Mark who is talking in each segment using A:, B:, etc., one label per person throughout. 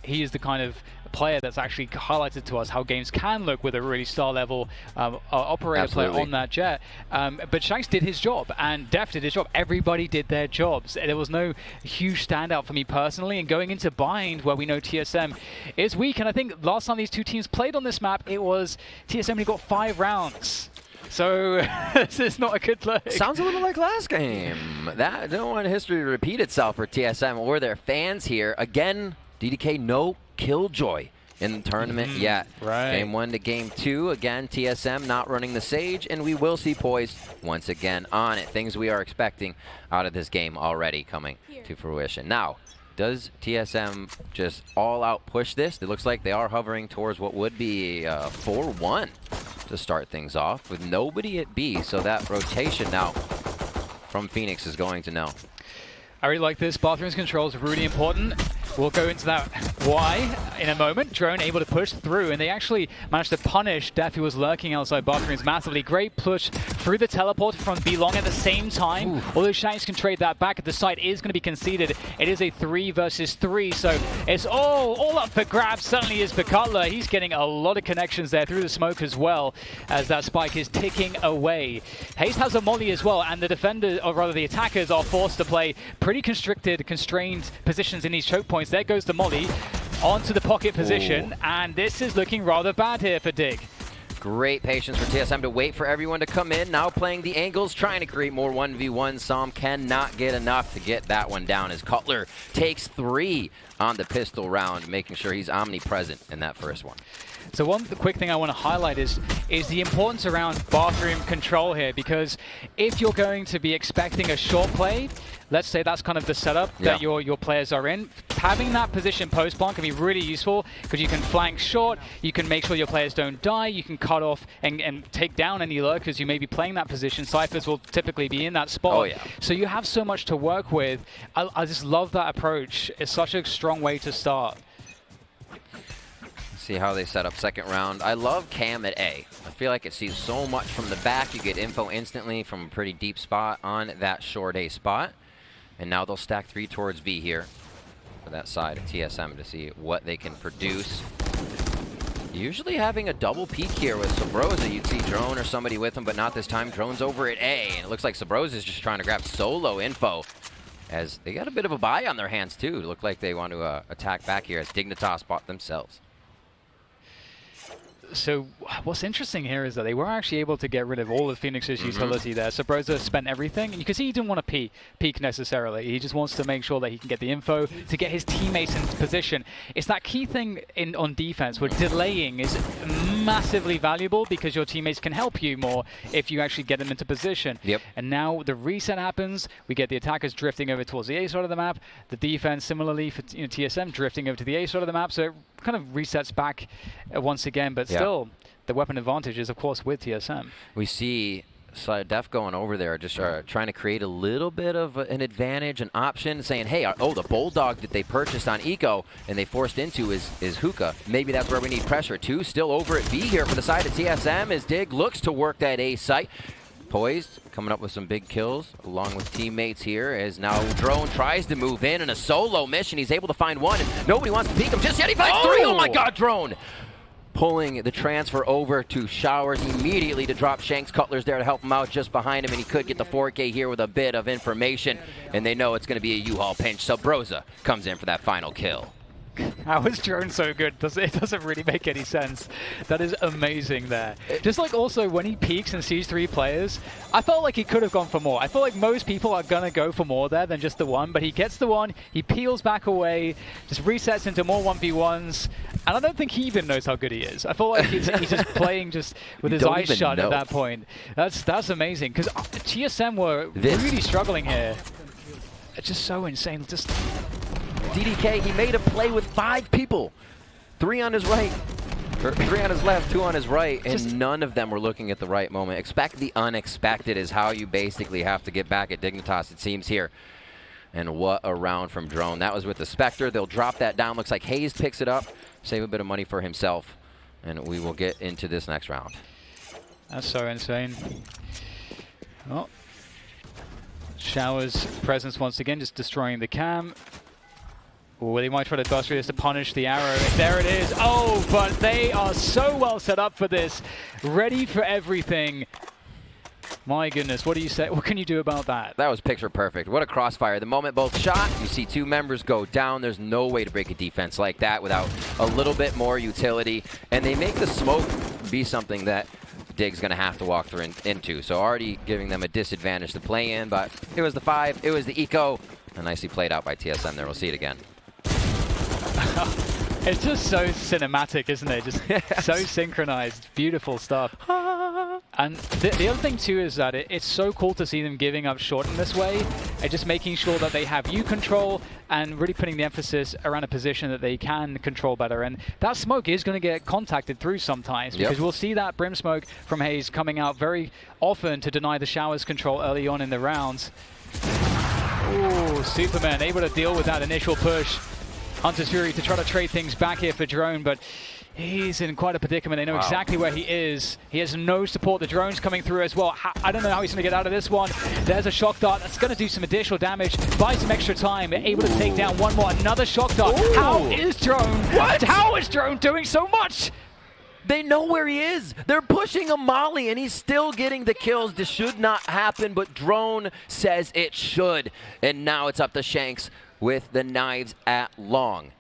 A: he is the kind of player that's actually highlighted to us how games can look with a really star level operator player on that jet. But Shanks did his job, and Def did his job. Everybody did their jobs. There was no huge standout for me personally. And going into Bind, where we know TSM is weak, and I think last time these two teams played on this map, it was TSM only got 5 rounds. So this is not a good look.
B: Sounds a little like last game. That don't want history to repeat itself for TSM or their fans here. Again, DDK no killjoy in the tournament yet.
A: Right.
B: Game 1 to game 2. Again, TSM not running the Sage, and we will see Poised once again on it. Things we are expecting out of this game already coming to fruition. Now, does TSM just all-out push this? It looks like they are hovering towards what would be 4-1 to start things off with nobody at B. So that rotation now from Phoenix is going to know.
A: I really like this. Bathroom's control is really important. We'll go into that why in a moment. Drone able to push through, and they actually managed to punish Def, who was lurking outside Bathrooms massively. Great push through the teleport from B-Long at the same time. Ooh. Although Shanks can trade that back, the site is going to be conceded. It is a 3 versus 3, so it's all up for grabs. Certainly is for Cutler. He's getting a lot of connections there through the smoke as well, as that spike is ticking away. Haste has a molly as well, and the defenders, or rather the attackers, are forced to play pretty constrained positions in these choke points. There goes the molly onto the pocket position, and this is looking rather bad here for Dig.
B: Great patience for TSM to wait for everyone to come in. Now playing the angles, trying to create more 1v1. Som cannot get enough to get that one down as Cutler takes 3 on the pistol round, making sure he's omnipresent in that first one.
A: So one quick thing I want to highlight is the importance around bathroom control here, because if you're going to be expecting a short play, let's say that's kind of the setup that your players are in, having that position post-plant can be really useful, because you can flank short, you can make sure your players don't die, you can cut off and take down any lurkers you may be playing that position. Cyphers will typically be in that spot. So you have so much to work with. I just love that approach. It's such a strong way to start.
B: See how they set up second round. I love Cam at A. I feel like it sees so much from the back. You get info instantly from a pretty deep spot on that short A spot. And now they'll stack 3 towards B here for that side of TSM to see what they can produce. Usually having a double peek here with Sabrosa, you'd see Drone or somebody with him, but not this time. Drone's over at A, and it looks like Sabrosa is just trying to grab solo info, as they got a bit of a buy on their hands too. Look like they want to attack back here as Dignitas bought themselves.
A: So what's interesting here is that they were actually able to get rid of all of Phoenix's utility there. Sabrosa spent everything, and you can see he didn't want to peek necessarily. He just wants to make sure that he can get the info to get his teammates into position. It's that key thing on defense where delaying is massively valuable, because your teammates can help you more if you actually get them into position. And now the reset happens. We get the attackers drifting over towards the A side of the map. The defense similarly for TSM drifting over to the A side of the map. So it kind of resets back once again, but still the weapon advantage is of course with TSM.
B: We see Def going over there, just trying to create a little bit of an advantage, an option, saying, hey, the Bulldog that they purchased on Eco and they forced into is Hookah. Maybe that's where we need pressure too. Still over at B here for the side of TSM as Dig looks to work that A site. Poised, coming up with some big kills along with teammates here, as now Drone tries to move in a solo mission. He's able to find one, and nobody wants to peek him just yet. He finds 3. Oh my god, Drone! Pulling the transfer over to Showers immediately to drop Shanks. Cutler's there to help him out just behind him, and he could get the 4K here with a bit of information, and they know it's going to be a U-Haul pinch. So Broza comes in for that final kill.
A: How is Drone so good? It doesn't really make any sense. That is amazing there. Just like also when he peeks and sees 3 players, I felt like he could have gone for more. I feel like most people are going to go for more there than just the one, but he gets the one, he peels back away, just resets into more 1v1s, and I don't think he even knows how good he is. I feel like he's just playing just with his eyes shut at that point. That's amazing, because TSM were really struggling here. It's just so insane. Just
B: DDK, he made a play with 5 people. 3 on his right, or 3 on his left, 2 on his right, and none of them were looking at the right moment. Expect the unexpected is how you basically have to get back at Dignitas, it seems here. And what a round from Drone. That was with the Spectre. They'll drop that down. Looks like Hayes picks it up, save a bit of money for himself, and we will get into this next round.
A: That's so insane. Oh. Showers' presence once again, just destroying the cam. Oh, they might try to bust through this to punish the arrow. There it is. Oh, but they are so well set up for this. Ready for everything. My goodness, what do you say? What can you do about that?
B: That was picture perfect. What a crossfire. The moment both shot, you see two members go down. There's no way to break a defense like that without a little bit more utility. And they make the smoke be something that Dig's going to have to walk through into. So already giving them a disadvantage to play in, but it was the 5, it was the eco. And nicely played out by TSM there. We'll see it again.
A: It's just so cinematic, isn't it? Just so synchronized. Beautiful stuff. And the other thing too is that it's so cool to see them giving up short in this way and just making sure that they have view control and really putting the emphasis around a position that they can control better. And that smoke is going to get contacted through sometimes because we'll see that brim smoke from Hayes coming out very often to deny the showers control early on in the rounds. Ooh, Superman able to deal with that initial push. Hunter's Fury to try to trade things back here for Drone, but he's in quite a predicament. They know exactly where he is. He has no support. The drone's coming through as well. I don't know how he's going to get out of this one. There's a shock dart that's going to do some additional damage, buy some extra time, able to take down one more. Another shock dart. Ooh. How is Drone? What? How is Drone doing so much?
B: They know where he is. They're pushing a molly, and he's still getting the kills. This should not happen, but Drone says it should. And now it's up to Shanks with the knives at long.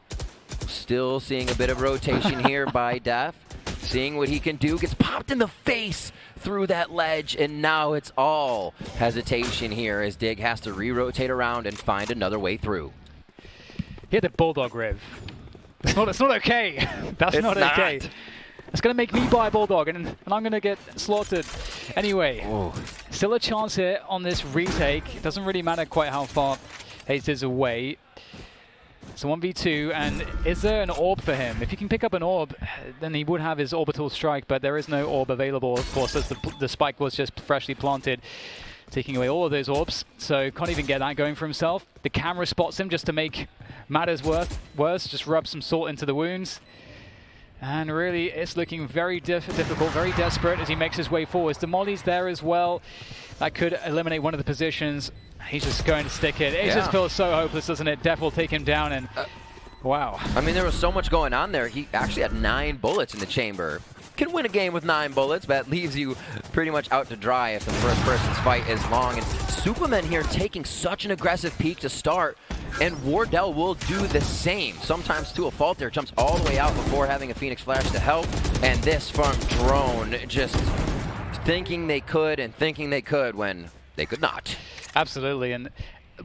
B: Still seeing a bit of rotation here by Def. Seeing what he can do. Gets popped in the face through that ledge, and now it's all hesitation here as Dig has to re-rotate around and find another way through.
A: He had the Bulldog Riv. It's not okay. That's not okay. It's going to make me buy a Bulldog, and I'm going to get slaughtered. Anyway, still a chance here on this retake. It doesn't really matter quite how far Hayes is away. It's a 1v2, and is there an orb for him? If he can pick up an orb, then he would have his orbital strike, but there is no orb available, of course, as the spike was just freshly planted, taking away all of those orbs, so can't even get that going for himself. The camera spots him just to make matters worse, just rub some salt into the wounds. And really, it's looking very difficult, very desperate as he makes his way forwards. The molly's there as well. That could eliminate one of the positions. He's just going to stick it. It just feels so hopeless, doesn't it? Def will take him down, and wow. I
B: mean, there was so much going on there. He actually had 9 bullets in the chamber. Can win a game with 9 bullets, but that leaves you pretty much out to dry if the first person's fight is long. And Superman here taking such an aggressive peek to start, and Wardell will do the same. Sometimes to a fault there, jumps all the way out before having a Phoenix Flash to help. And this from Drone, just thinking they could and thinking they could when they could not.
A: Absolutely, and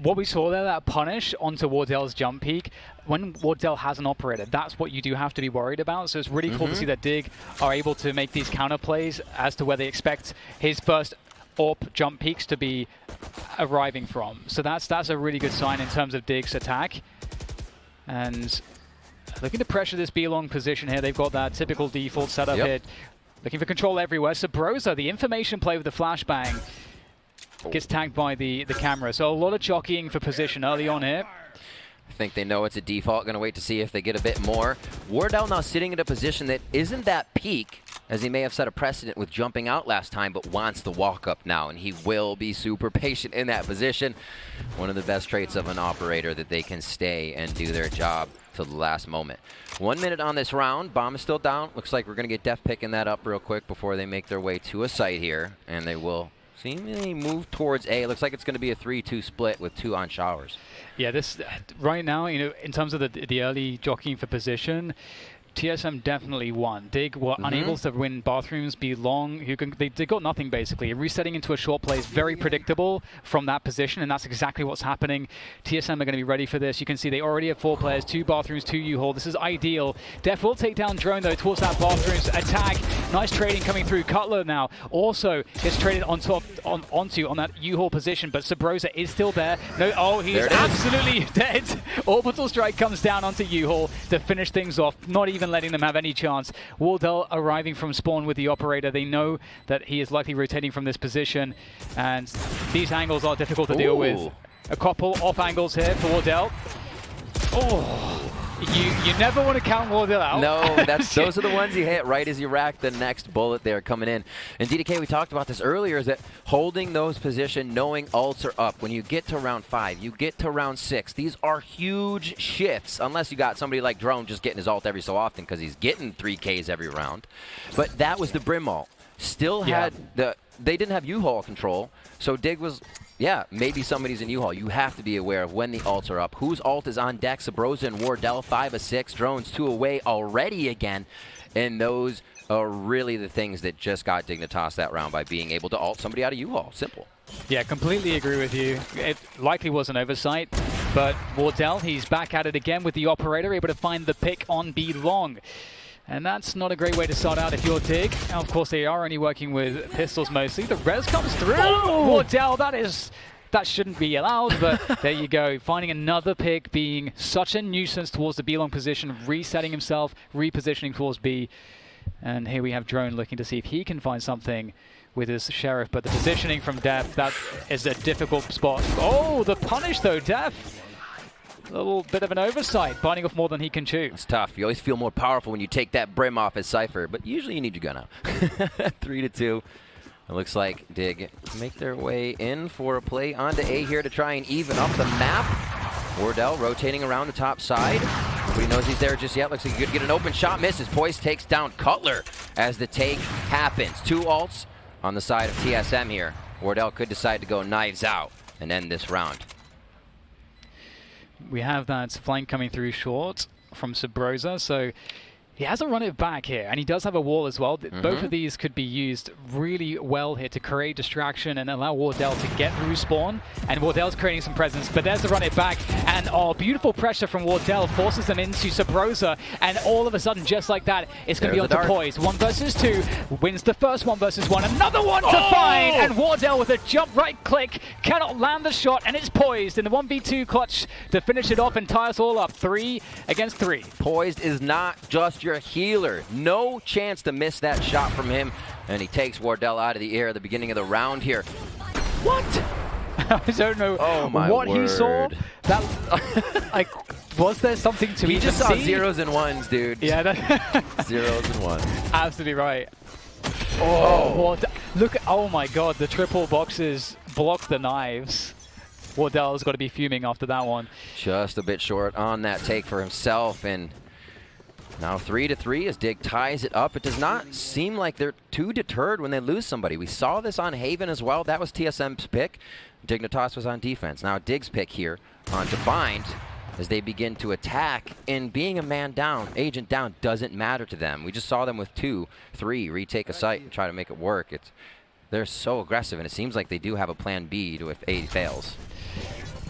A: what we saw there, that punish onto Wardell's jump peak, when Wardell hasn't operated, that's what you do have to be worried about. So it's really cool to see that Dig are able to make these counter plays as to where they expect his first AWP jump peaks to be arriving from. So that's a really good sign in terms of Dig's attack. And looking to pressure this B-long position here. They've got that typical default setup here. Looking for control everywhere. Sabrosa, the information play with the flashbang, gets tagged by the camera. So a lot of jockeying for position early on here.
B: I think they know it's a default. Going to wait to see if they get a bit more. Wardell now sitting in a position that isn't that peak, as he may have set a precedent with jumping out last time, but wants the walk up now, and he will be super patient in that position. One of the best traits of an operator, that they can stay and do their job till the last moment. 1 minute on this round. Bomb is still down. Looks like we're going to get Def picking that up real quick before they make their way to a site here, and they will seemingly move towards A. It looks like it's going to be a 3-2 split with 2 on showers.
A: Yeah, this right now, you know, in terms of the early jockeying for position, TSM definitely won. Dig were unable to win bathrooms, be long. They got nothing, basically. Resetting into a short play is very predictable from that position, and that's exactly what's happening. TSM are going to be ready for this. You can see they already have 4 players, 2 bathrooms, 2 U-Haul. This is ideal. Def will take down Drone, though, towards that bathrooms attack. Nice trading coming through. Cutler now also gets traded on that U-Haul position, but Sabrosa is still there. No, he's absolutely dead. Orbital strike comes down onto U-Haul to finish things off. Not even letting them have any chance. Wardell arriving from spawn with the operator. They know that he is likely rotating from this position, and these angles are difficult to deal with. A couple off angles here for Wardell. You never want to count Wardell out.
B: No, those are the ones you hit right as you rack the next bullet there coming in. And DDK, we talked about this earlier, is that holding those position, knowing ults are up. When you get to round 5, you get to round 6, these are huge shifts, unless you got somebody like Drone just getting his ult every so often because he's getting 3Ks every round. But that was the Brim ult. Still had they didn't have U-Haul control, so Dig was, yeah, maybe somebody's in U-Haul. You have to be aware of when the ults are up. Whose ult is on deck? Sabrosa and Wardell, 5 of 6. Drones 2 away already again. And those are really the things that just got Dignitas that round by being able to ult somebody out of U-Haul. Simple.
A: Yeah, completely agree with you. It likely was an oversight, but Wardell, he's back at it again with the operator, able to find the pick on B long. And that's not a great way to start out if you're Dig. Now, of course, they are only working with pistols mostly. The res comes through. Oh! Wardell, that shouldn't be allowed, but there you go. Finding another pick, being such a nuisance towards the B-long position, resetting himself, repositioning towards B. And here we have Drone looking to see if he can find something with his Sheriff, but the positioning from Def, that is a difficult spot. Oh, the punish though, Def. A little bit of an oversight, biting off more than he can chew.
B: It's tough. You always feel more powerful when you take that Brim off as Cypher, but usually you need your gun out. 3-2. It looks like Dig make their way in for a play onto A here to try and even up the map. Wardell rotating around the top side. Nobody knows he's there just yet. Looks like he could get an open shot. Misses. Poise takes down Cutler as the take happens. 2 ults on the side of TSM here. Wardell could decide to go knives out and end this round.
A: We have that flank coming through short from Sabrosa, so he has a run it back here, and he does have a wall as well. Both of these could be used really well here to create distraction and allow Wardell to get through spawn, and Wardell's creating some presence, but there's the run it back, and beautiful pressure from Wardell forces them into Sabrosa, and all of a sudden, just like that, it's going to be on to Poise. 1 versus 2, wins the first 1 versus 1, another one to find, and Wardell with a jump right click, cannot land the shot, and it's Poised in the 1v2 clutch to finish it off and tie us all up, 3 against 3.
B: Poised is not just your healer. No chance to miss that shot from him. And he takes Wardell out of the air at the beginning of the round here. What?
A: I don't know
B: what
A: he saw. That, like, was there something to
B: He
A: even
B: just saw
A: see?
B: 0s and 1s, dude.
A: Yeah,
B: 0s and 1s.
A: Absolutely right. Oh, look! Oh my God, the triple boxes block the knives. Wardell's got to be fuming after that one.
B: Just a bit short on that take for himself, and now 3-3 as Dig ties it up. It does not seem like they're too deterred when they lose somebody. We saw this on Haven as well. That was TSM's pick. Dignitas was on defense. Now Dig's pick here onto Bind as they begin to attack, and being a man down, agent down, doesn't matter to them. We just saw them with 2, 3, retake a site and try to make it work. They're so aggressive, and it seems like they do have a plan B to if A fails.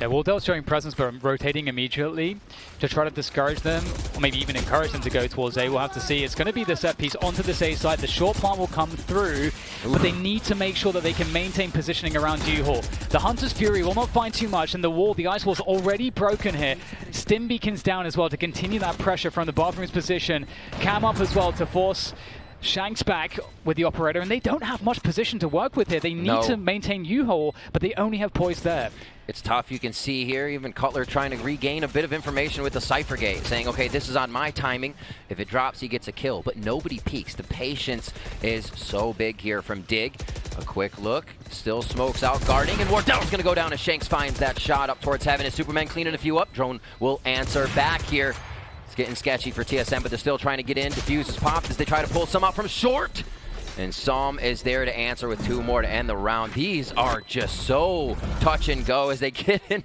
A: Yeah, Wardell's showing presence but rotating immediately to try to discourage them, or maybe even encourage them to go towards A. We'll have to see. It's going to be the set piece onto this A side. The short plant will come through, but they need to make sure that they can maintain positioning around U-Haul. The Hunter's Fury will not find too much, and the wall, the ice wall's already broken here. Stim beacons down as well to continue that pressure from the Bathroom's position. Cam up as well to force Shanks back with the operator, and they don't have much position to work with here. They need to maintain U-Haul, but they only have Poise there.
B: It's tough. You can see here even Cutler trying to regain a bit of information with the Cypher Gate, saying, okay, this is on my timing. If it drops, he gets a kill, but nobody peeks. The patience is so big here from Dig. A quick look, still smokes out guarding, and Wardell's going to go down as Shanks finds that shot up towards heaven. As Superman cleaning a few up, Drone will answer back here. It's getting sketchy for TSM, but they're still trying to get in. Diffuse is popped as they try to pull some out from short. And Psalm is there to answer with 2 more to end the round. These are just so touch and go as they get in.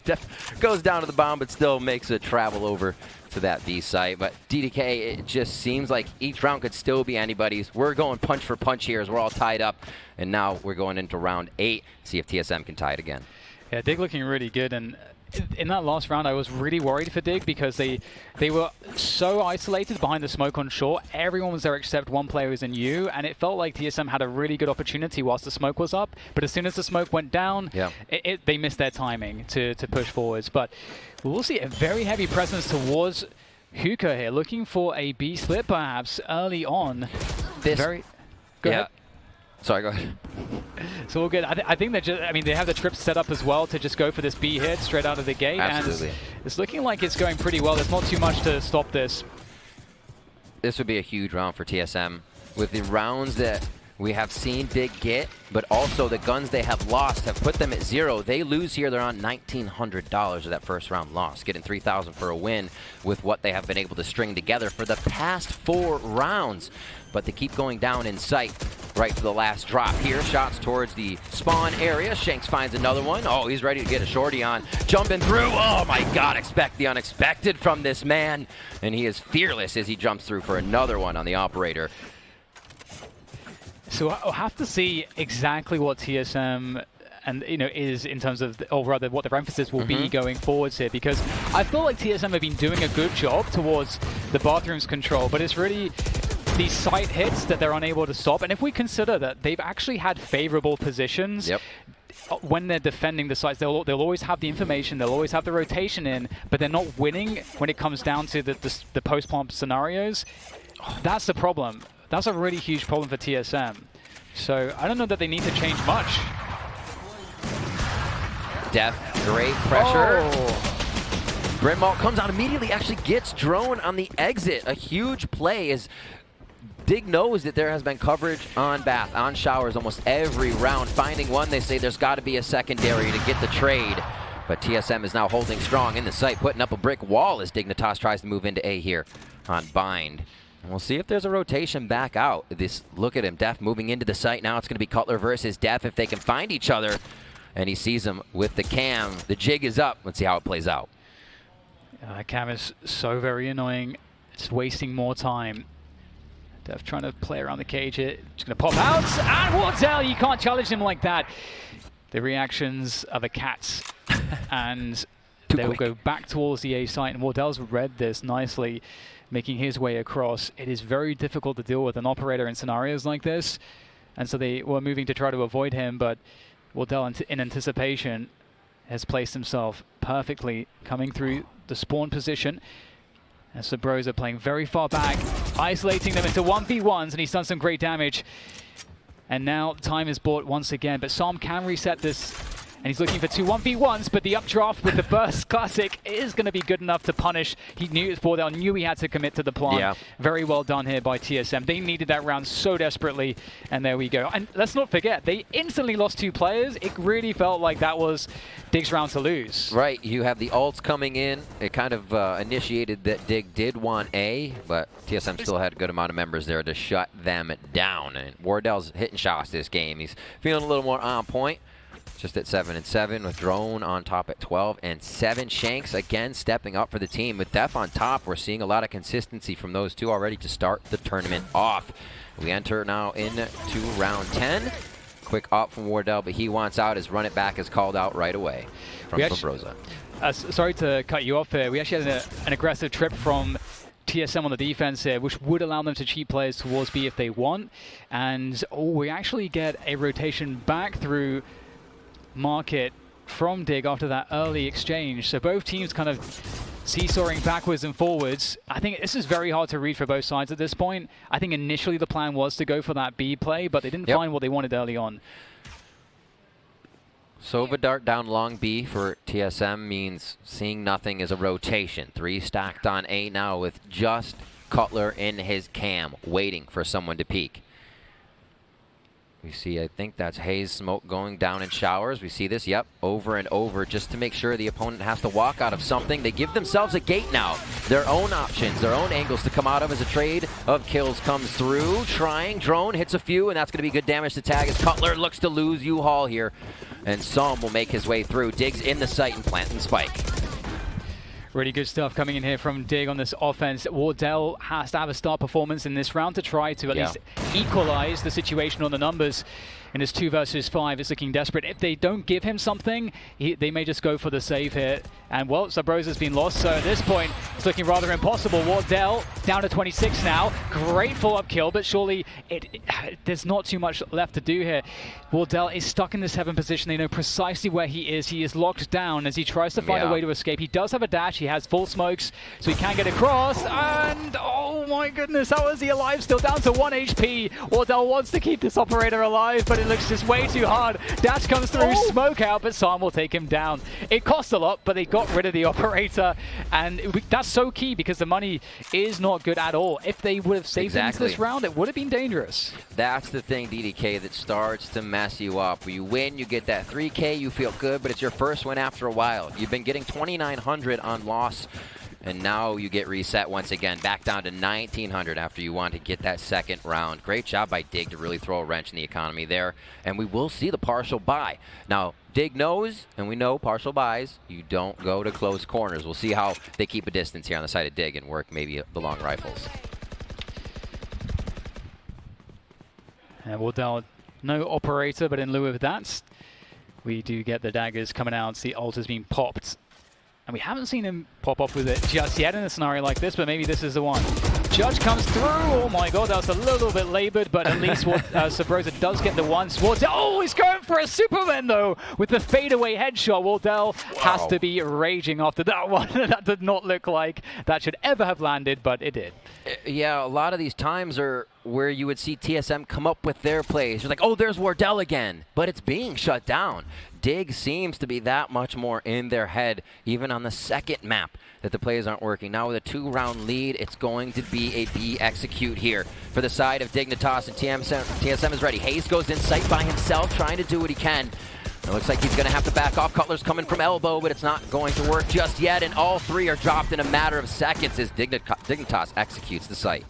B: Goes down to the bomb, but still makes a travel over to that B site. But DDK, it just seems like each round could still be anybody's. We're going punch for punch here as we're all tied up. And now we're going into round 8. See if TSM can tie it again.
A: Yeah, Dig looking really good, and in that last round I was really worried for Dig because they were so isolated behind the smoke on shore. Everyone was there except one player who's in U, and it felt like TSM had a really good opportunity whilst the smoke was up, but as soon as the smoke went down, they missed their timing to push forwards. But we'll see a very heavy presence towards Hookah here, looking for a B split perhaps early on.
B: Go ahead. Sorry, go ahead.
A: It's all good. I think they're just, I mean, they have the trip set up as well to just go for this B hit straight out of the gate.
B: Absolutely.
A: And it's looking like it's going pretty well. There's not too much to stop this.
B: This would be a huge round for TSM. With the rounds that we have seen Dig get, but also the guns they have lost have put them at 0. They lose here, they're on $1,900 of that first round loss, getting $3,000 for a win with what they have been able to string together for the past 4 rounds. But they keep going down in sight right to the last drop here. Shots towards the spawn area. Shanks finds another one. Oh, he's ready to get a shorty on. Jumping through. Oh my God, expect the unexpected from this man. And he is fearless as he jumps through for another one on the operator.
A: So I'll have to see exactly what TSM and is in terms of, or rather what their emphasis will be going forwards here, because I feel like TSM have been doing a good job towards the bathrooms control, but it's really these site hits that they're unable to stop. And if we consider that they've actually had favorable positions when they're defending the sites, they'll always have the information, they'll always have the rotation in, but they're not winning when it comes down to the post-pump scenarios. That's the problem. That's a really huge problem for TSM. So I don't know that they need to change much.
B: Def, great pressure. Grimwald comes out immediately, actually gets drone on the exit. A huge play as Dig knows that there has been coverage on Bath, on Showers almost every round. Finding one, they say there's got to be a secondary to get the trade. But TSM is now holding strong in the site, putting up a brick wall as Dignitas tries to move into A here on Bind. And we'll see if there's a rotation back out. This, look at him, Def moving into the site now. It's going to be Cutler versus Def if they can find each other. And he sees him with the cam. The jig is up. Let's see how it plays out.
A: Cam is so very annoying. It's wasting more time. Def trying to play around the cage here. Just going to pop out. And Wardell, you can't challenge him like that. The reactions are the cats. And they will go back towards the A site. And Wardell's read this nicely, making his way across. It is very difficult to deal with an operator in scenarios like this. And so they were moving to try to avoid him. But Wardell, in anticipation, has placed himself perfectly, coming through the spawn position. As the bros are playing very far back, isolating them into 1v1s, and he's done some great damage. And now time is bought once again, but Sam can reset this, and he's looking for 2 1v1s, but the updraft with the burst classic is going to be good enough to punish. He knew it Wardell knew he had to commit to the plan. Yeah. Very well done here by TSM. They needed that round so desperately, and there we go. And let's not forget, they instantly lost 2 players. It really felt like that was Dig's round to lose. Right,
B: you have the ults coming in. It kind of initiated that Dig did want A, but TSM still had a good amount of members there to shut them down. And Wardell's hitting shots this game. He's feeling a little more on point. Just at 7-7 with Drone on top at 12-7. Shanks again stepping up for the team. With Def on top, we're seeing a lot of consistency from those two already to start the tournament off. We enter now into round 10. Quick op from Wardell, but he wants out. His run it back is called out right away from Fabroza.
A: Sorry to cut you off here. We actually had an aggressive trip from TSM on the defense here, which would allow them to cheat players towards B if they want. And we actually get a rotation back through Market from Dig after that early exchange. So both teams kind of seesawing backwards and forwards. I think this is very hard to read for both sides at this point. I think initially the plan was to go for that B play, but they didn't find what they wanted early on.
B: Sova dart down long B for TSM means seeing nothing is a rotation. 3 stacked on A now with just Cutler in his cam, waiting for someone to peek. We see, I think that's Hayes smoke going down in Showers. We see this, over and over, just to make sure the opponent has to walk out of something. They give themselves a gate now. Their own options, their own angles to come out of as a trade of kills comes through. Trying, Drone hits a few, and that's going to be good damage to tag as Cutler looks to lose U-Haul here. And Som will make his way through. Diggs in the site and planting Spike.
A: Really good stuff coming in here from Dig on this offense. Wardell has to have a star performance in this round to try to at least equalize the situation on the numbers. In his 2 versus 5, it's looking desperate. If they don't give him something, they may just go for the save here. And, well, Sabroza's been lost, so at this point, it's looking rather impossible. Wardell down to 26 now. Great follow-up kill, but surely there's not too much left to do here. Wardell is stuck in the 7th position. They know precisely where he is. He is locked down as he tries to find a way to escape. He does have a dash. He has full smokes, so he can get across. And, oh my my goodness, how is he alive? Still down to 1 HP. Wardell wants to keep this operator alive, but it looks just way too hard. Dash comes through, smoke out, but Sam will take him down. It cost a lot, but they got rid of the operator, and that's so key because the money is not good at all. If they would have saved it into this round, it would have been dangerous.
B: That's the thing, DDK, that starts to mess you up. You win, you get that 3K, you feel good, but it's your first win after a while. You've been getting 2,900 on loss, and now you get reset once again, back down to 1,900 after you want to get that second round. Great job by Dig to really throw a wrench in the economy there, and we will see the partial buy. Now, Dig knows, and we know partial buys, you don't go to close corners. We'll see how they keep a distance here on the side of Dig and work maybe the long rifles.
A: And Wardell, no operator, but in lieu of that, we do get the daggers coming out. The ult has been popped. And we haven't seen him pop off with it just yet in a scenario like this, but maybe this is the one. Judge comes through. Oh my god, that was a little bit labored, but at least Sabrosa does get the one. Wardell, oh, he's going for a Superman though, with the fadeaway headshot. Wardell has to be raging after that one. That did not look like that should ever have landed, but it did.
B: Yeah, a lot of these times are where you would see TSM come up with their plays. You're like, oh, there's Wardell again, but it's being shut down. Dig seems to be that much more in their head, even on the second map, that the plays aren't working. Now with a 2-round lead, it's going to be a B execute here for the side of Dignitas, and TSM is ready. Hayes goes in sight by himself, trying to do what he can. It looks like he's going to have to back off. Cutler's coming from elbow, but it's not going to work just yet, and all three are dropped in a matter of seconds as Dignitas executes the site.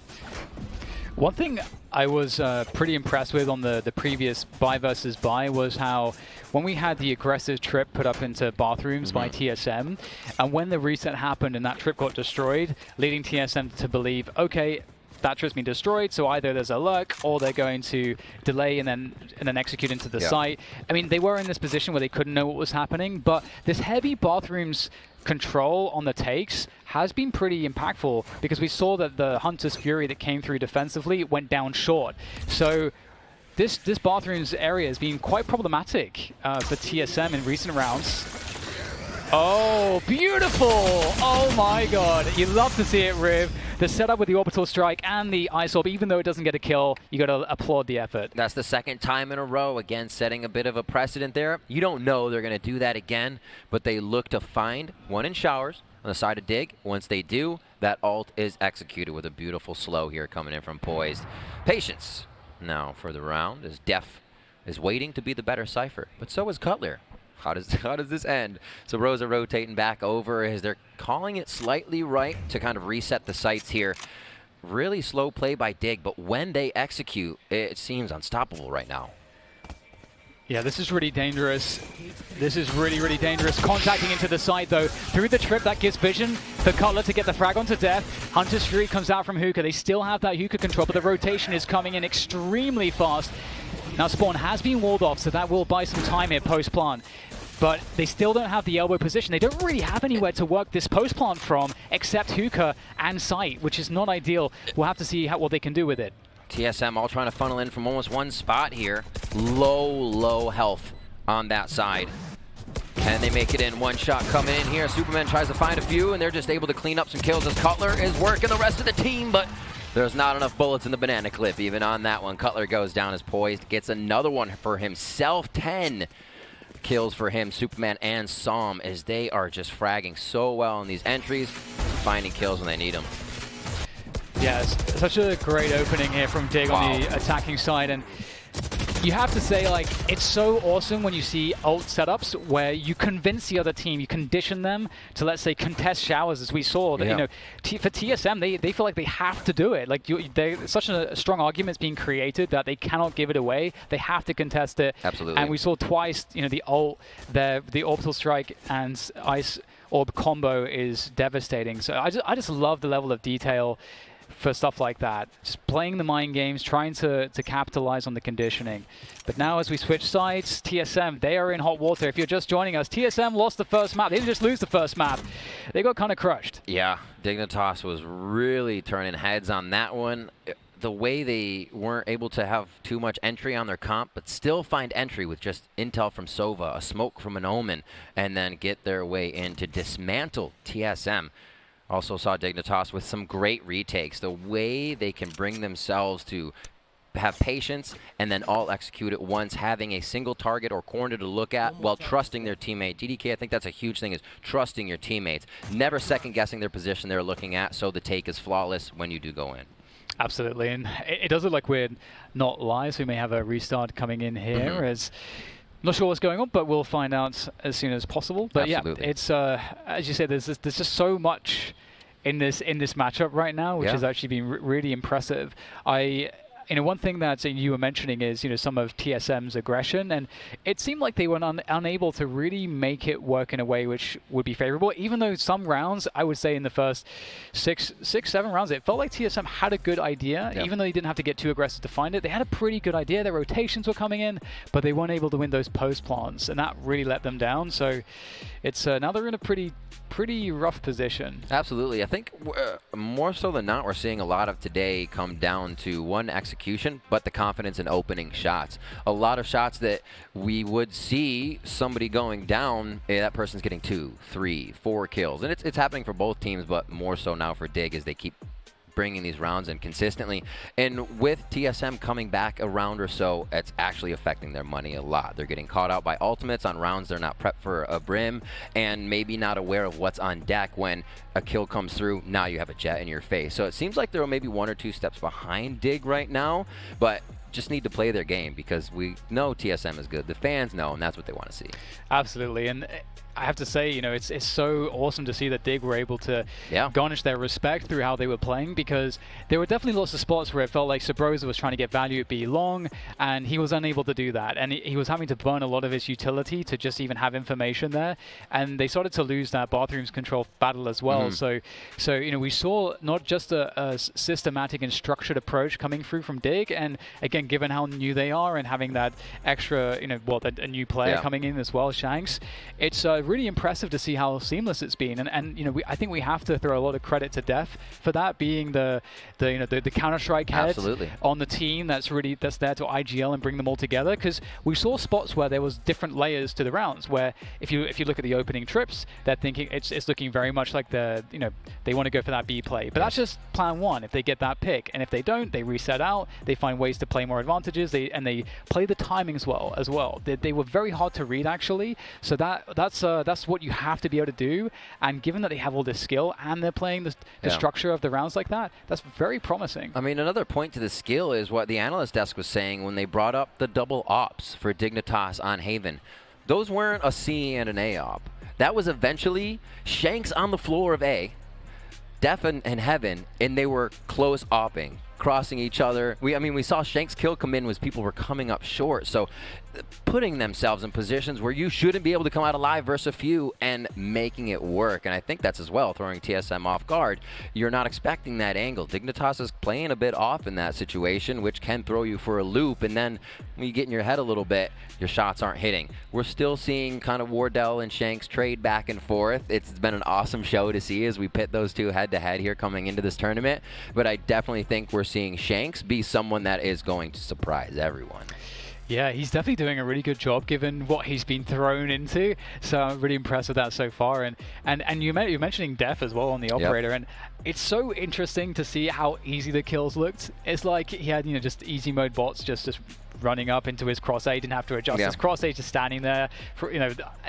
A: One thing I was pretty impressed with on the previous buy versus buy was how when we had the aggressive trip put up into bathrooms by TSM, and when the reset happened and that trip got destroyed, leading TSM to believe, okay, that trip's been destroyed, so either there's a lurk or they're going to delay and then execute into the site. I mean, they were in this position where they couldn't know what was happening, but this heavy bathrooms control on the takes has been pretty impactful because we saw that the Hunter's Fury that came through defensively went down short. So this bathrooms area has been quite problematic for TSM in recent rounds. Oh, beautiful! Oh my god, you love to see it, Riv. The setup with the orbital strike and the ice orb, even though it doesn't get a kill, you gotta applaud the effort.
B: That's the second time in a row, again setting a bit of a precedent there. You don't know they're gonna do that again, but they look to find one in showers on the side of Dig. Once they do, that ult is executed with a beautiful slow here coming in from Poised. Patience now for the round as Def is waiting to be the better Cypher, but so is Cutler. How does this end? So Rosa rotating back over as they're calling it slightly right to kind of reset the sights here. Really slow play by Dig, but when they execute, it seems unstoppable right now.
A: Yeah, this is really dangerous. This is really, really dangerous. Contacting into the side, though. Through the trip, that gives vision for Cutler to get the frag onto Def. Hunter's Fury comes out from Hookah. They still have that Hookah control, but the rotation is coming in extremely fast. Now, Spawn has been walled off, so that will buy some time here post-plant. But they still don't have the elbow position. They don't really have anywhere to work this post-plant from except Hookah and Sight, which is not ideal. We'll have to see what they can do with it.
B: TSM all trying to funnel in from almost one spot here. Low health on that side. Can they make it in? One shot coming in here. Superman tries to find a few, and they're just able to clean up some kills as Cutler is working the rest of the team, but there's not enough bullets in the banana clip even on that one. Cutler goes down as Poised, gets another one for himself. 10 kills for him, Superman and Psalm, as they are just fragging so well in these entries, finding kills when they need them.
A: Yeah, it's such a great opening here from Dig on the attacking side, and you have to say, like, it's so awesome when you see ult setups where you convince the other team, you condition them to, let's say, contest showers, as we saw. That, you know, for TSM, they feel like they have to do it. Like, such a strong argument's being created that they cannot give it away. They have to contest it.
B: Absolutely.
A: And we saw twice, you know, the ult, the orbital strike and ice orb combo is devastating. So I just love the level of detail for stuff like that. Just playing the mind games, trying to capitalize on the conditioning. But now as we switch sides, TSM, they are in hot water. If you're just joining us, TSM lost the first map. They didn't just lose the first map. They got kind of crushed.
B: Yeah, Dignitas was really turning heads on that one. The way they weren't able to have too much entry on their comp, but still find entry with just intel from Sova, a smoke from an Omen, and then get their way in to dismantle TSM. Also saw Dignitas with some great retakes. The way they can bring themselves to have patience and then all execute at once, having a single target or corner to look at while trusting their teammate. DDK, I think that's a huge thing, is trusting your teammates. Never second-guessing their position they're looking at, so the take is flawless when you do go in.
A: Absolutely, and it does look like we're not live, so we may have a restart coming in here. As not sure what's going on, but we'll find out as soon as possible. But
B: Absolutely.
A: yeah, it's as you said, there's just so much in this matchup right now, which has actually been really impressive. One thing that you were mentioning is, some of TSM's aggression, and it seemed like they were unable to really make it work in a way which would be favorable, even though some rounds, I would say in the first six, 7 rounds, it felt like TSM had a good idea, even though they didn't have to get too aggressive to find it. They had a pretty good idea. Their rotations were coming in, but they weren't able to win those post plants, and that really let them down. So it's now they're in a pretty rough position.
B: Absolutely. I think more so than not, we're seeing a lot of today come down to one, execution, but the confidence in opening shots. A lot of shots that we would see somebody going down, that person's getting 2, 3, 4 kills. And it's happening for both teams, but more so now for Dig as they keep bringing these rounds in consistently. And with TSM coming back a round or so, it's actually affecting their money a lot. They're getting caught out by ultimates on rounds they're not prepped for a brim, and maybe not aware of what's on deck. When a kill comes through, now you have a jet in your face. So it seems like they're maybe 1 or 2 steps behind Dig right now, but just need to play their game because we know TSM is good. The fans know, and that's what they want to see.
A: Absolutely. And I have to say, it's so awesome to see that Dig were able to garnish their respect through how they were playing, because there were definitely lots of spots where it felt like Sabrosa was trying to get value at B long, and he was unable to do that. And he was having to burn a lot of his utility to just even have information there. And they started to lose that bathrooms control battle as well. So we saw not just a systematic and structured approach coming through from Dig, and again, given how new they are and having that extra, a new player coming in as well, Shanks, it's really impressive to see how seamless it's been. And I think we have to throw a lot of credit to Def for that, being the Counter-Strike head on the team that's there to IGL and bring them all together, because we saw spots where there was different layers to the rounds, where if you look at the opening trips, they're thinking it's looking very much like they want to go for that B play, but that's just plan 1 if they get that pick, and if they don't, they reset out, they find ways to play more advantages, and they play the timings as well. They were very hard to read, actually, so that's what you have to be able to do. And given that they have all this skill and they're playing the structure of the rounds like that, that's very promising.
B: I mean, another point to the skill is what the analyst desk was saying when they brought up the double ops for Dignitas on Haven. Those weren't a C and an A op. That was eventually Shanks on the floor of A, Def and Heaven, and they were close opping, crossing each other. We saw Shanks' kill come in was people were coming up short. So putting themselves in positions where you shouldn't be able to come out alive versus a few and making it work. And I think that's as well throwing TSM off guard. You're not expecting that angle. Dignitas is playing a bit off in that situation, which can throw you for a loop. And then when you get in your head a little bit, your shots aren't hitting. We're still seeing kind of Wardell and Shanks trade back and forth. It's been an awesome show to see as we pit those two head to head here coming into this tournament. But I definitely think we're seeing Shanks be someone that is going to surprise everyone.
A: Yeah, he's definitely doing a really good job given what he's been thrown into. So I'm really impressed with that so far. And you're mentioning Def as well on the operator, and it's so interesting to see how easy the kills looked. It's like he had just easy mode bots just running up into his cross A, didn't have to adjust his cross A, just standing there. For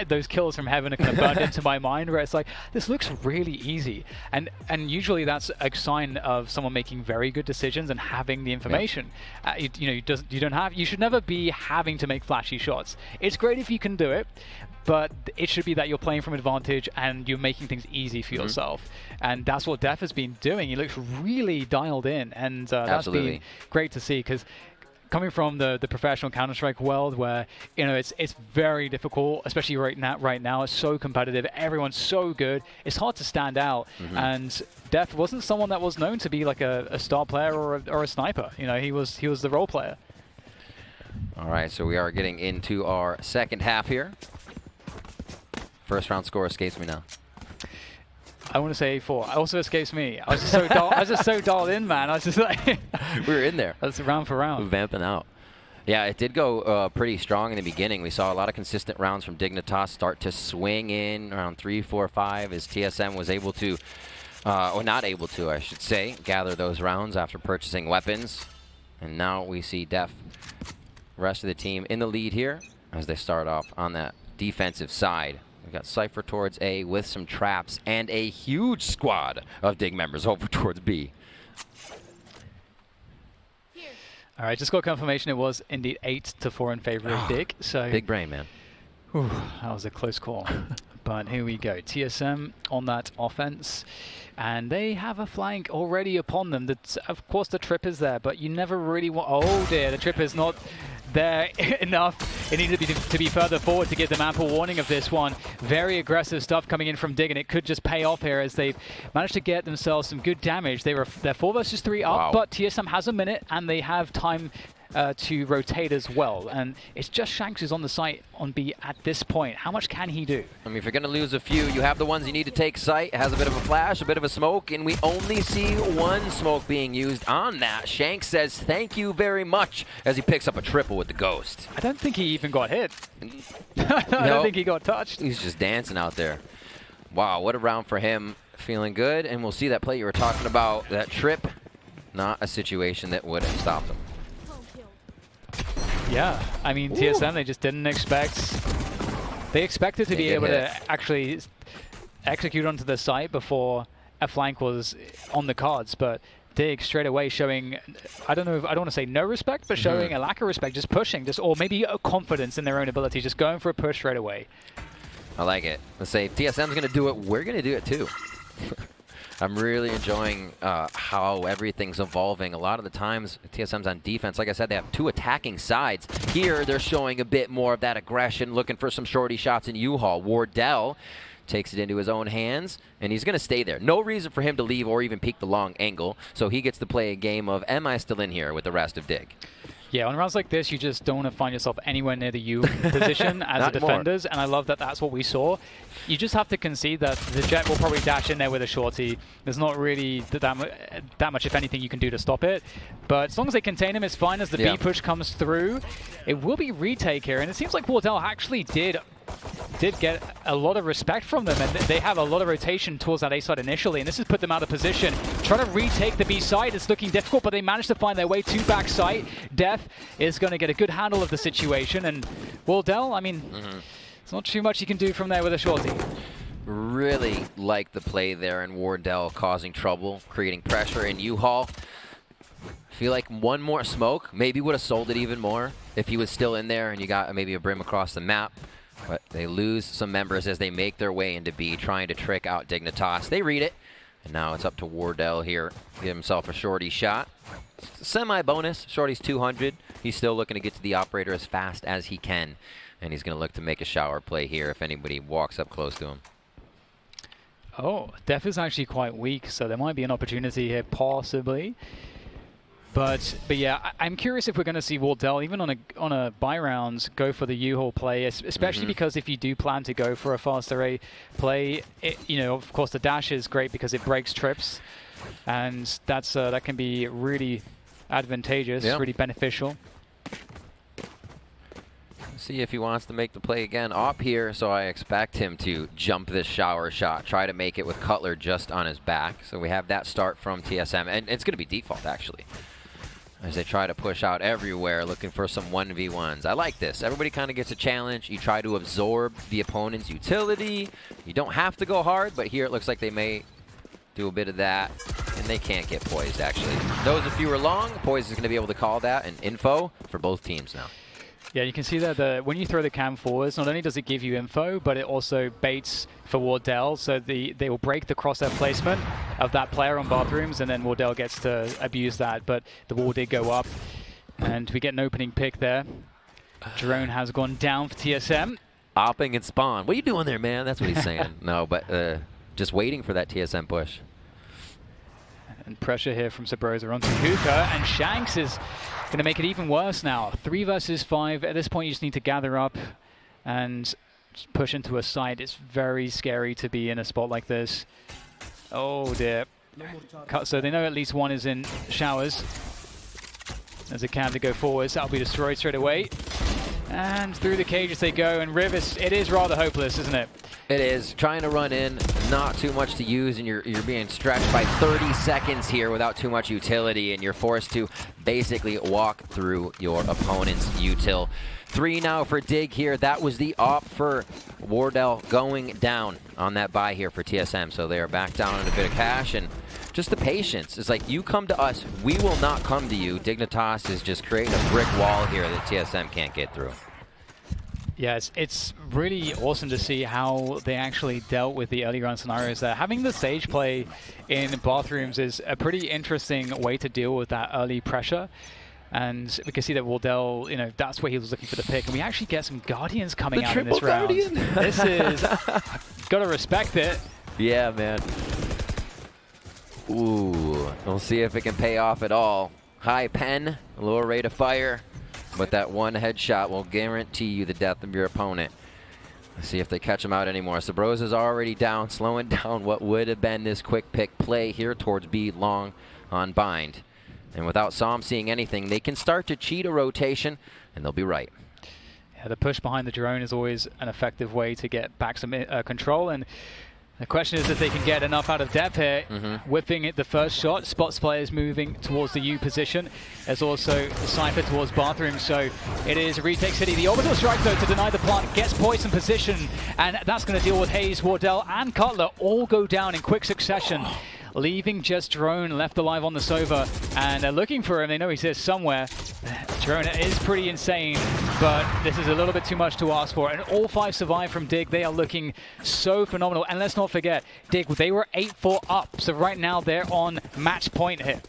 A: those kills from Heaven are kind of burned into my mind, where it's like, this looks really easy, and usually that's a sign of someone making very good decisions and having the information. You should never be having to make flashy shots. It's great if you can do it, but it should be that you're playing from advantage and you're making things easy for yourself. And that's what Def has been doing. He looks really dialed in, and that's been great to see, because coming from the professional Counter-Strike world, where it's very difficult, especially right now. It's so competitive. Everyone's so good. It's hard to stand out. And Def wasn't someone that was known to be like a star player or a sniper. He was the role player.
B: All right, so we are getting into our second half here. First round score escapes me now.
A: I want to say 4. Also escapes me. I was just so dialed in, man. I was just like
B: we were in there.
A: That's round for round.
B: Vamping out. Yeah, it did go pretty strong in the beginning. We saw a lot of consistent rounds from Dignitas start to swing in around 3, 4, 5 as TSM was able to or not able to, I should say, gather those rounds after purchasing weapons. And now we see Def, rest of the team in the lead here as they start off on that defensive side. We've got Cypher towards A with some traps and a huge squad of Dig members over towards B.
A: All right, just got confirmation it was indeed 8-4 in favor of Dig. So
B: big brain, man.
A: Whew, that was a close call. But here we go. TSM on that offense. And they have a flank already upon them. Of course, the trip is there, but you never really want... Oh, dear. The trip is not there enough. It needed to be further forward to give them ample warning of this one. Very aggressive stuff coming in from Dig, and it could just pay off here as they've managed to get themselves some good damage. They're 4 versus 3 up,
B: Wow.
A: but TSM has a minute, and they have time to rotate as well. And it's just Shanks who's on the site on B at this point. How much can he do?
B: I mean, if you're going to lose a few, you have the ones you need to take sight. It has a bit of a flash, a bit of a smoke, and we only see one smoke being used on that. Shanks says thank you very much as he picks up a triple with the Ghost.
A: I don't think he even got hit. I don't think he got touched.
B: He's just dancing out there. Wow, what a round for him. Feeling good, and we'll see that play you were talking about, that trip. Not a situation that would have stopped him.
A: Yeah, I mean, TSM, they just didn't expect... They expected to be able to actually execute onto the site before a flank was on the cards, but Dig straight away showing, I don't want to say no respect, but showing a lack of respect, just pushing, or maybe a confidence in their own ability, just going for a push straight away. I
B: like it. Let's say if TSM's going to do it, we're going to do it too. I'm really enjoying how everything's evolving. A lot of the times, TSM's on defense. Like I said, they have 2 attacking sides. Here, they're showing a bit more of that aggression, looking for some shorty shots in U-Haul. Wardell takes it into his own hands, and he's going to stay there. No reason for him to leave or even peek the long angle, so he gets to play a game of, am I still in here with the rest of Dig?
A: Yeah, on rounds like this, you just don't want to find yourself anywhere near the U position as a defenders, and I love that that's what we saw. You just have to concede that the Jet will probably dash in there with a shorty. There's not really that much, if anything, you can do to stop it. But as long as they contain him, it's fine as the B push comes through. It will be retake here, and it seems like Wardell actually did get a lot of respect from them, and they have a lot of rotation towards that A side initially, and this has put them out of position. Trying to retake the B side, it's looking difficult, but they managed to find their way to back site. Def is going to get a good handle of the situation, and Wardell, I mean, there's not too much he can do from there with a shorty.
B: Really like the play there, and Wardell causing trouble, creating pressure in U-Haul. Feel like one more smoke maybe would have sold it even more if he was still in there and you got maybe a brim across the map. But they lose some members as they make their way into B, trying to trick out Dignitas. They read it, and now it's up to Wardell here. Give himself a shorty shot. Semi-bonus. Shorty's 200. He's still looking to get to the operator as fast as he can, and he's going to look to make a shower play here if anybody walks up close to him.
A: Oh, Def is actually quite weak, so there might be an opportunity here, possibly. But yeah, I'm curious if we're going to see Wardell, even on a buy rounds, go for the U-Haul play, especially because if you do plan to go for a faster A play, of course the dash is great because it breaks trips, and that can be really advantageous, really beneficial.
B: See if he wants to make the play again up here, so I expect him to jump this shower shot, try to make it with Cutler just on his back. So we have that start from TSM, and it's going to be default actually, as they try to push out everywhere, looking for some 1v1s. I like this. Everybody kind of gets a challenge. You try to absorb the opponent's utility. You don't have to go hard, but here it looks like they may do a bit of that, and they can't get poised, actually. Those of you who are long, poised is going to be able to call that an info for both teams now.
A: Yeah, you can see that when you throw the cam forwards, not only does it give you info, but it also baits for Wardell, so they will break the crosshair placement of that player on bathrooms, and then Wardell gets to abuse that, but the wall did go up, and we get an opening pick there. Drone has gone down for TSM.
B: Opping and spawn. What are you doing there, man? That's what he's saying. No, but just waiting for that TSM push.
A: And pressure here from Sabrosa onto Hookah, and Shanks is going to make it even worse now. 3 versus 5. At this point, you just need to gather up and push into a site. It's very scary to be in a spot like this. Oh, dear. So they know at least one is in showers. There's a cam to go forwards. That'll be destroyed straight away. And through the cages they go. And Riv, it is rather hopeless, isn't it?
B: It is. Trying to run in, not too much to use, and you're being stretched by 30 seconds here without too much utility, and you're forced to basically walk through your opponent's util. 3 now for Dig here. That was the op for Wardell going down on that buy here for TSM. So they are back down on a bit of cash, and just the patience. It's like, you come to us, we will not come to you. Dignitas is just creating a brick wall here that TSM can't get through.
A: Yeah, it's really awesome to see how they actually dealt with the early run scenarios there. Having the stage play in bathrooms is a pretty interesting way to deal with that early pressure. And we can see that Wardell, you know, that's where he was looking for the pick. And we actually get some Guardians coming out in this round. This is, gotta respect it.
B: Yeah, man. Ooh, we'll see if it can pay off at all. High pen, lower rate of fire. But that one headshot will guarantee you the death of your opponent. Let's see if they catch him out anymore. Sabros is already down, slowing down what would have been this quick pick play here towards B long on bind. And without Som seeing anything, they can start to cheat a rotation, and they'll be right.
A: Yeah, the push behind the drone is always an effective way to get back some control. And the question is if they can get enough out of Dev here. Whipping it the first shot. Spots players moving towards the U position. There's also the Cypher towards bathroom. So it is retake city. The orbital strike though to deny the plant. Gets poised in position. And that's going to deal with Hayes, Wardell and Cutler. All go down in quick succession. Leaving just Drone left alive on the Sova, and they're looking for him. They know he's here somewhere. Drone is pretty insane, but this is a little bit too much to ask for. And all 5 survive from Dig. They are looking so phenomenal. And let's not forget, Dig, they were 8-4 up, so right now they're on match point here.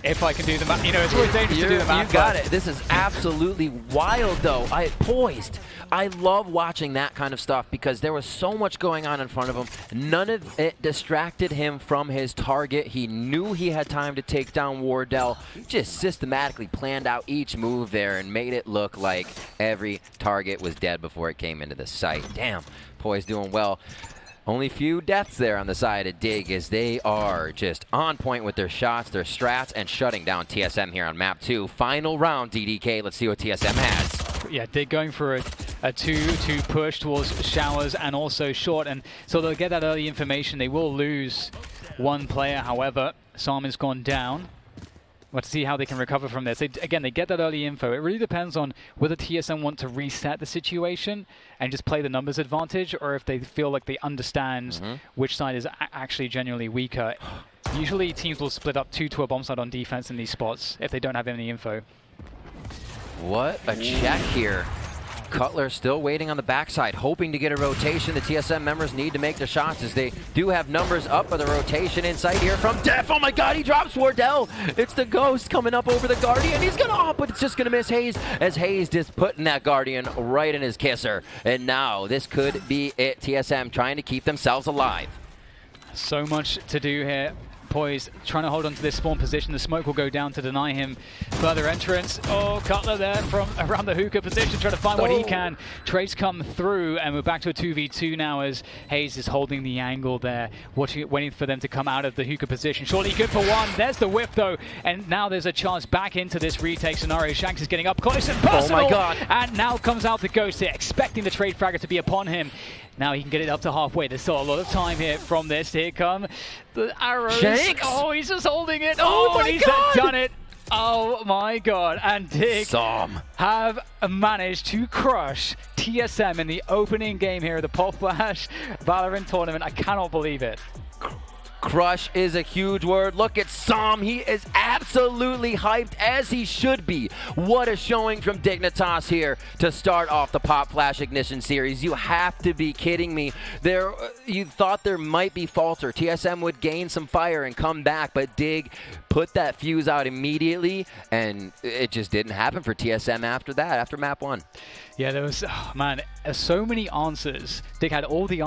A: If I can do the math, you know, it's always dangerous to do the math.
B: You got it. This is absolutely wild, though. Poised. I love watching that kind of stuff because there was so much going on in front of him. None of it distracted him from his target. He knew he had time to take down Wardell. Just systematically planned out each move there and made it look like every target was dead before it came into the site. Damn, Poise doing well. Only few deaths there on the side of Dig as they are just on point with their shots, their strats, and shutting down TSM here on map 2. Final round, DDK. Let's see what TSM has.
A: Yeah, Dig going for a 2-2 push towards Showers and also short, and so they'll get that early information. They will lose one player, however. Sam has gone down. We'll have to see how they can recover from this. Again, they get that early info. It really depends on whether TSM want to reset the situation and just play the numbers advantage, or if they feel like they understand which side is actually genuinely weaker. Usually teams will split up 2 to a bomb side on defense in these spots if they don't have any info.
B: What a check here. Cutler still waiting on the backside, hoping to get a rotation. The TSM members need to make their shots as they do have numbers up for the rotation in sight here from Def. Oh my god, he drops Wardell. It's the Ghost coming up over the Guardian. He's gonna, but it's just gonna miss Hayes as Hayes just putting that Guardian right in his kisser. And now this could be it. TSM trying to keep themselves alive.
A: So much to do here. Poise trying to hold on to this spawn position. The smoke will go down to deny him further entrance. Oh, Cutler there from around the hookah position trying to find what he can. Trace come through, and we're back to a 2v2 now as Hayes is holding the angle there, waiting for them to come out of the hookah position. Surely good for one. There's the whiff though, and now there's a chance back into this retake scenario. Shanks is getting up close and personal.
B: Oh my god.
A: And now comes out the Ghost here, expecting the trade fragger to be upon him. Now he can get it up to halfway. There's still a lot of time here from this. Here come the arrows.
B: Shanks.
A: Oh, he's just holding it.
B: Oh my
A: he's
B: god.
A: done it. Oh my god. And Dig have managed to crush TSM in the opening game here of the Pop Flash VALORANT tournament. I cannot believe it.
B: Crush is a huge word. Look at Som. He is absolutely hyped, as he should be. What a showing from Dignitas here to start off the Pop Flash Ignition series. You have to be kidding me. You thought there might be falter. TSM would gain some fire and come back, but Dig put that fuse out immediately, and it just didn't happen for TSM after that, after map 1.
A: Yeah, there was, oh man, so many answers. Dig had all the